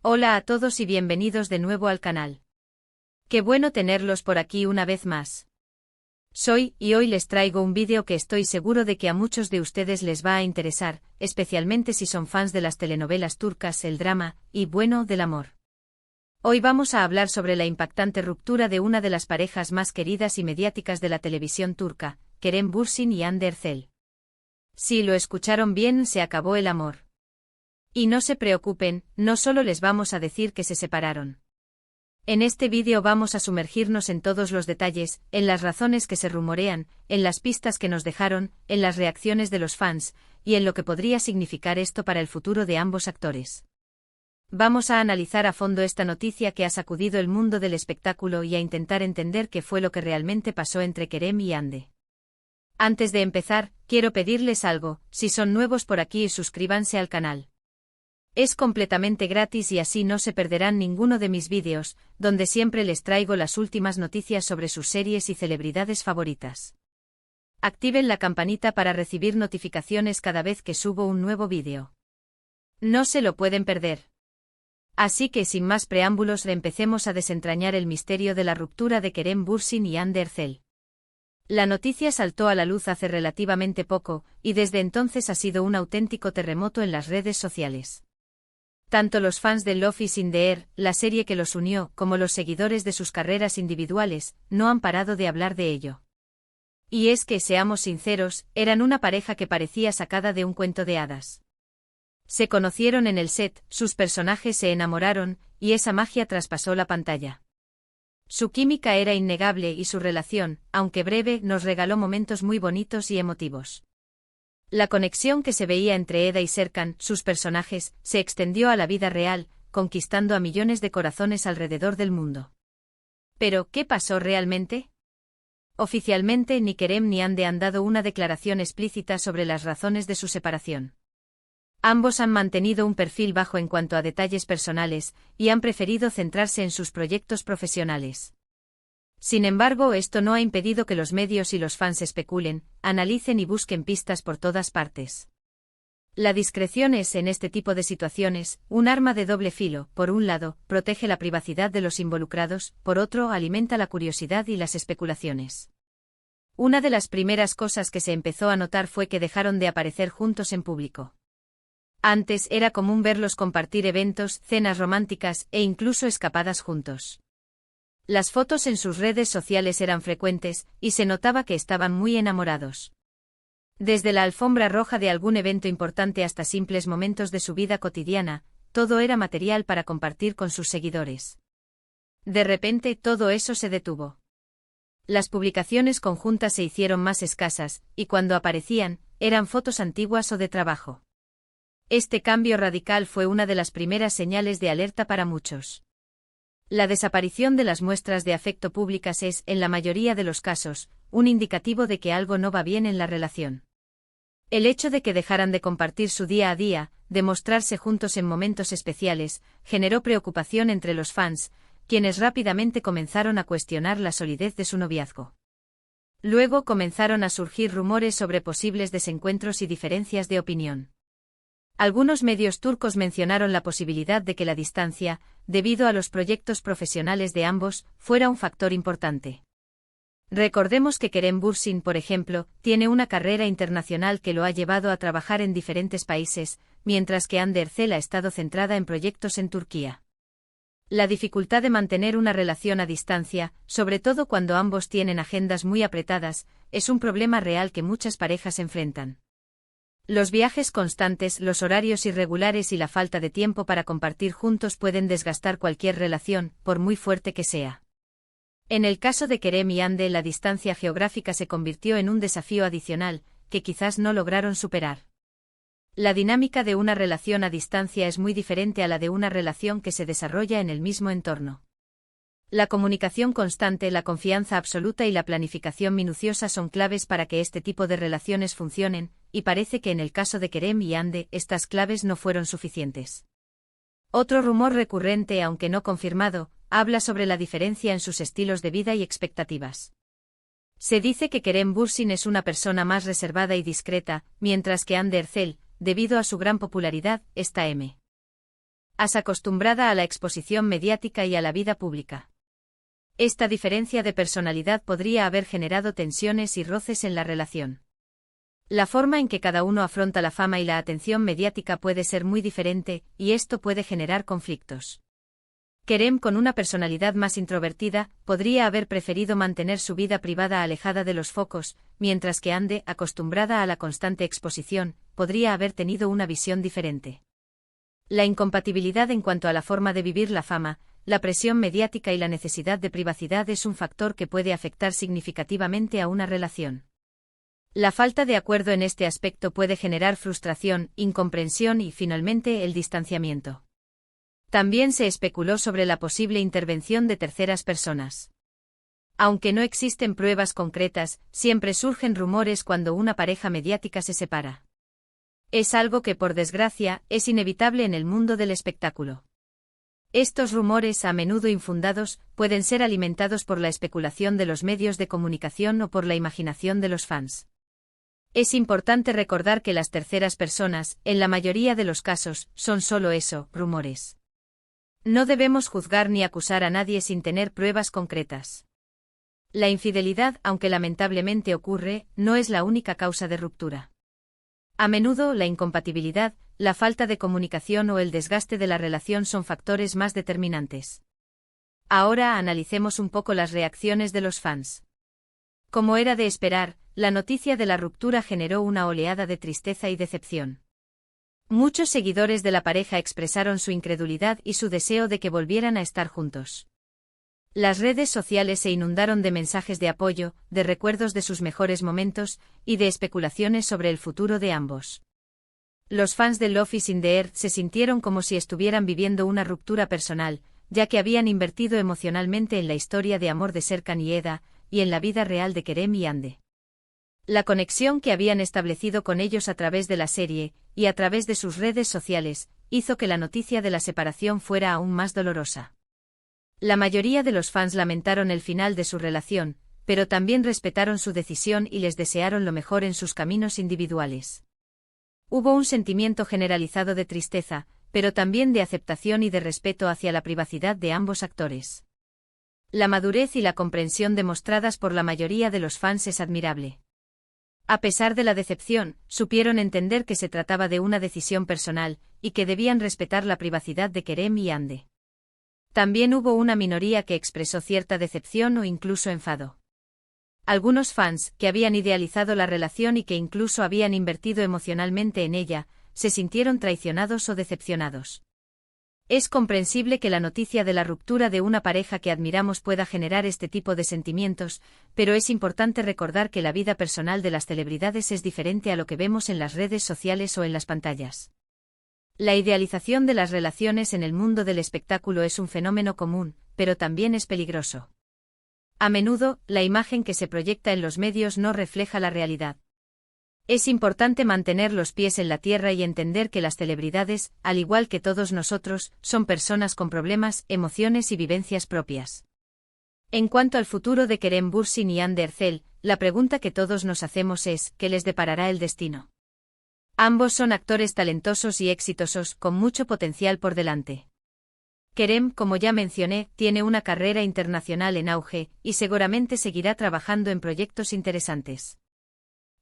Hola a todos y bienvenidos de nuevo al canal. Qué bueno tenerlos por aquí una vez más. Y hoy les traigo un vídeo que estoy seguro de que a muchos de ustedes les va a interesar, especialmente si son fans de las telenovelas turcas, el drama, y bueno, del amor. Hoy vamos a hablar sobre la impactante ruptura de una de las parejas más queridas y mediáticas de la televisión turca, Kerem Bürsin y Hande Erçel. Si lo escucharon bien, se acabó el amor. Y no se preocupen, no solo les vamos a decir que se separaron. En este vídeo vamos a sumergirnos en todos los detalles, en las razones que se rumorean, en las pistas que nos dejaron, en las reacciones de los fans, y en lo que podría significar esto para el futuro de ambos actores. Vamos a analizar a fondo esta noticia que ha sacudido el mundo del espectáculo y a intentar entender qué fue lo que realmente pasó entre Kerem y Hande. Antes de empezar, quiero pedirles algo: si son nuevos por aquí, suscríbanse al canal. Es completamente gratis y así no se perderán ninguno de mis vídeos, donde siempre les traigo las últimas noticias sobre sus series y celebridades favoritas. Activen la campanita para recibir notificaciones cada vez que subo un nuevo vídeo. No se lo pueden perder. Así que sin más preámbulos, empecemos a desentrañar el misterio de la ruptura de Kerem Bürsin y Hande Erçel. La noticia saltó a la luz hace relativamente poco, y desde entonces ha sido un auténtico terremoto en las redes sociales. Tanto los fans de Love is in the Air, la serie que los unió, como los seguidores de sus carreras individuales, no han parado de hablar de ello. Y es que, seamos sinceros, eran una pareja que parecía sacada de un cuento de hadas. Se conocieron en el set, sus personajes se enamoraron, y esa magia traspasó la pantalla. Su química era innegable y su relación, aunque breve, nos regaló momentos muy bonitos y emotivos. La conexión que se veía entre Eda y Serkan, sus personajes, se extendió a la vida real, conquistando a millones de corazones alrededor del mundo. Pero, ¿qué pasó realmente? Oficialmente, ni Kerem ni Hande han dado una declaración explícita sobre las razones de su separación. Ambos han mantenido un perfil bajo en cuanto a detalles personales, y han preferido centrarse en sus proyectos profesionales. Sin embargo, esto no ha impedido que los medios y los fans especulen, analicen y busquen pistas por todas partes. La discreción es, en este tipo de situaciones, un arma de doble filo: por un lado, protege la privacidad de los involucrados, por otro, alimenta la curiosidad y las especulaciones. Una de las primeras cosas que se empezó a notar fue que dejaron de aparecer juntos en público. Antes era común verlos compartir eventos, cenas románticas e incluso escapadas juntos. Las fotos en sus redes sociales eran frecuentes, y se notaba que estaban muy enamorados. Desde la alfombra roja de algún evento importante hasta simples momentos de su vida cotidiana, todo era material para compartir con sus seguidores. De repente, todo eso se detuvo. Las publicaciones conjuntas se hicieron más escasas, y cuando aparecían, eran fotos antiguas o de trabajo. Este cambio radical fue una de las primeras señales de alerta para muchos. La desaparición de las muestras de afecto públicas es, en la mayoría de los casos, un indicativo de que algo no va bien en la relación. El hecho de que dejaran de compartir su día a día, de mostrarse juntos en momentos especiales, generó preocupación entre los fans, quienes rápidamente comenzaron a cuestionar la solidez de su noviazgo. Luego comenzaron a surgir rumores sobre posibles desencuentros y diferencias de opinión. Algunos medios turcos mencionaron la posibilidad de que la distancia, debido a los proyectos profesionales de ambos, fuera un factor importante. Recordemos que Kerem Bürsin, por ejemplo, tiene una carrera internacional que lo ha llevado a trabajar en diferentes países, mientras que Hande Erçel ha estado centrada en proyectos en Turquía. La dificultad de mantener una relación a distancia, sobre todo cuando ambos tienen agendas muy apretadas, es un problema real que muchas parejas enfrentan. Los viajes constantes, los horarios irregulares y la falta de tiempo para compartir juntos pueden desgastar cualquier relación, por muy fuerte que sea. En el caso de Kerem y Hande, la distancia geográfica se convirtió en un desafío adicional, que quizás no lograron superar. La dinámica de una relación a distancia es muy diferente a la de una relación que se desarrolla en el mismo entorno. La comunicación constante, la confianza absoluta y la planificación minuciosa son claves para que este tipo de relaciones funcionen, y parece que en el caso de Kerem y Hande, estas claves no fueron suficientes. Otro rumor recurrente, aunque no confirmado, habla sobre la diferencia en sus estilos de vida y expectativas. Se dice que Kerem Bürsin es una persona más reservada y discreta, mientras que Hande Erçel, debido a su gran popularidad, está As acostumbrada a la exposición mediática y a la vida pública. Esta diferencia de personalidad podría haber generado tensiones y roces en la relación. La forma en que cada uno afronta la fama y la atención mediática puede ser muy diferente, y esto puede generar conflictos. Kerem, con una personalidad más introvertida, podría haber preferido mantener su vida privada alejada de los focos, mientras que Hande, acostumbrada a la constante exposición, podría haber tenido una visión diferente. La incompatibilidad en cuanto a la forma de vivir la fama, la presión mediática y la necesidad de privacidad es un factor que puede afectar significativamente a una relación. La falta de acuerdo en este aspecto puede generar frustración, incomprensión y, finalmente, el distanciamiento. También se especuló sobre la posible intervención de terceras personas. Aunque no existen pruebas concretas, siempre surgen rumores cuando una pareja mediática se separa. Es algo que, por desgracia, es inevitable en el mundo del espectáculo. Estos rumores, a menudo infundados, pueden ser alimentados por la especulación de los medios de comunicación o por la imaginación de los fans. Es importante recordar que las terceras personas, en la mayoría de los casos, son solo eso, rumores. No debemos juzgar ni acusar a nadie sin tener pruebas concretas. La infidelidad, aunque lamentablemente ocurre, no es la única causa de ruptura. A menudo, la incompatibilidad, la falta de comunicación o el desgaste de la relación son factores más determinantes. Ahora analicemos un poco las reacciones de los fans. Como era de esperar, la noticia de la ruptura generó una oleada de tristeza y decepción. Muchos seguidores de la pareja expresaron su incredulidad y su deseo de que volvieran a estar juntos. Las redes sociales se inundaron de mensajes de apoyo, de recuerdos de sus mejores momentos, y de especulaciones sobre el futuro de ambos. Los fans de Love is in the Air se sintieron como si estuvieran viviendo una ruptura personal, ya que habían invertido emocionalmente en la historia de amor de Serkan y Eda, y en la vida real de Kerem y Hande. La conexión que habían establecido con ellos a través de la serie, y a través de sus redes sociales, hizo que la noticia de la separación fuera aún más dolorosa. La mayoría de los fans lamentaron el final de su relación, pero también respetaron su decisión y les desearon lo mejor en sus caminos individuales. Hubo un sentimiento generalizado de tristeza, pero también de aceptación y de respeto hacia la privacidad de ambos actores. La madurez y la comprensión demostradas por la mayoría de los fans es admirable. A pesar de la decepción, supieron entender que se trataba de una decisión personal, y que debían respetar la privacidad de Kerem y Hande. También hubo una minoría que expresó cierta decepción o incluso enfado. Algunos fans, que habían idealizado la relación y que incluso habían invertido emocionalmente en ella, se sintieron traicionados o decepcionados. Es comprensible que la noticia de la ruptura de una pareja que admiramos pueda generar este tipo de sentimientos, pero es importante recordar que la vida personal de las celebridades es diferente a lo que vemos en las redes sociales o en las pantallas. La idealización de las relaciones en el mundo del espectáculo es un fenómeno común, pero también es peligroso. A menudo, la imagen que se proyecta en los medios no refleja la realidad. Es importante mantener los pies en la tierra y entender que las celebridades, al igual que todos nosotros, son personas con problemas, emociones y vivencias propias. En cuanto al futuro de Kerem Bürsin y Hande Erçel, la pregunta que todos nos hacemos es, ¿qué les deparará el destino? Ambos son actores talentosos y exitosos, con mucho potencial por delante. Kerem, como ya mencioné, tiene una carrera internacional en auge, y seguramente seguirá trabajando en proyectos interesantes.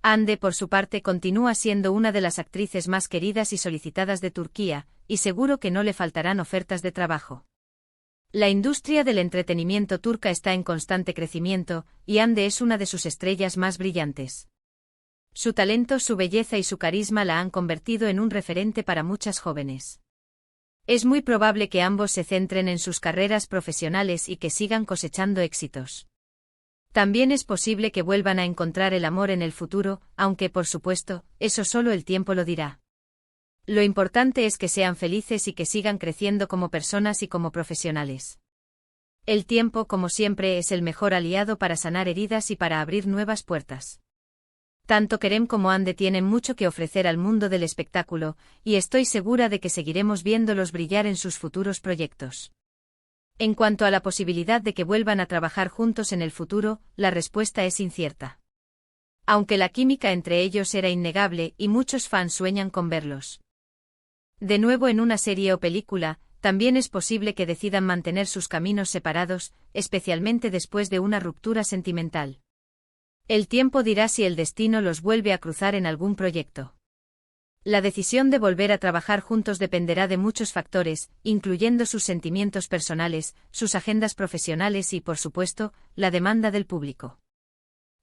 Hande, por su parte, continúa siendo una de las actrices más queridas y solicitadas de Turquía, y seguro que no le faltarán ofertas de trabajo. La industria del entretenimiento turca está en constante crecimiento, y Hande es una de sus estrellas más brillantes. Su talento, su belleza y su carisma la han convertido en un referente para muchas jóvenes. Es muy probable que ambos se centren en sus carreras profesionales y que sigan cosechando éxitos. También es posible que vuelvan a encontrar el amor en el futuro, aunque por supuesto, eso solo el tiempo lo dirá. Lo importante es que sean felices y que sigan creciendo como personas y como profesionales. El tiempo, como siempre, es el mejor aliado para sanar heridas y para abrir nuevas puertas. Tanto Kerem como Hande tienen mucho que ofrecer al mundo del espectáculo, y estoy segura de que seguiremos viéndolos brillar en sus futuros proyectos. En cuanto a la posibilidad de que vuelvan a trabajar juntos en el futuro, la respuesta es incierta. Aunque la química entre ellos era innegable y muchos fans sueñan con verlos de nuevo en una serie o película, también es posible que decidan mantener sus caminos separados, especialmente después de una ruptura sentimental. El tiempo dirá si el destino los vuelve a cruzar en algún proyecto. La decisión de volver a trabajar juntos dependerá de muchos factores, incluyendo sus sentimientos personales, sus agendas profesionales y, por supuesto, la demanda del público.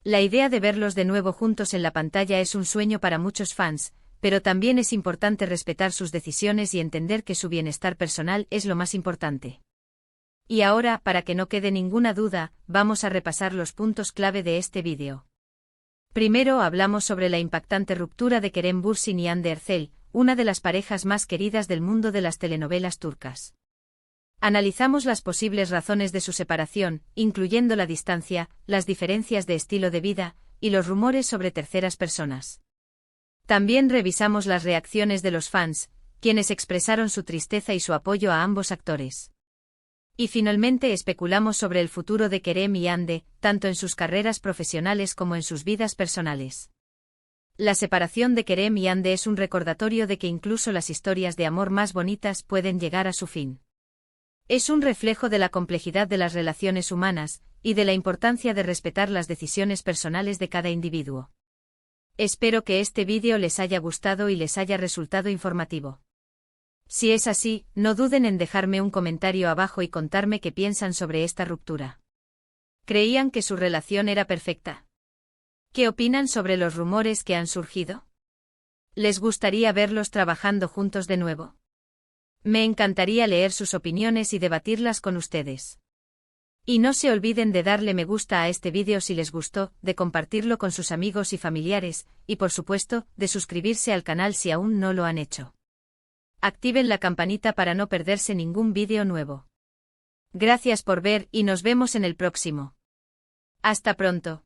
La idea de verlos de nuevo juntos en la pantalla es un sueño para muchos fans, pero también es importante respetar sus decisiones y entender que su bienestar personal es lo más importante. Y ahora, para que no quede ninguna duda, vamos a repasar los puntos clave de este vídeo. Primero hablamos sobre la impactante ruptura de Kerem Bürsin y Hande Erçel, una de las parejas más queridas del mundo de las telenovelas turcas. Analizamos las posibles razones de su separación, incluyendo la distancia, las diferencias de estilo de vida, y los rumores sobre terceras personas. También revisamos las reacciones de los fans, quienes expresaron su tristeza y su apoyo a ambos actores. Y finalmente especulamos sobre el futuro de Kerem y Hande, tanto en sus carreras profesionales como en sus vidas personales. La separación de Kerem y Hande es un recordatorio de que incluso las historias de amor más bonitas pueden llegar a su fin. Es un reflejo de la complejidad de las relaciones humanas, y de la importancia de respetar las decisiones personales de cada individuo. Espero que este vídeo les haya gustado y les haya resultado informativo. Si es así, no duden en dejarme un comentario abajo y contarme qué piensan sobre esta ruptura. ¿Creían que su relación era perfecta? ¿Qué opinan sobre los rumores que han surgido? ¿Les gustaría verlos trabajando juntos de nuevo? Me encantaría leer sus opiniones y debatirlas con ustedes. Y no se olviden de darle me gusta a este vídeo si les gustó, de compartirlo con sus amigos y familiares, y por supuesto, de suscribirse al canal si aún no lo han hecho. Activen la campanita para no perderse ningún vídeo nuevo. Gracias por ver y nos vemos en el próximo. Hasta pronto.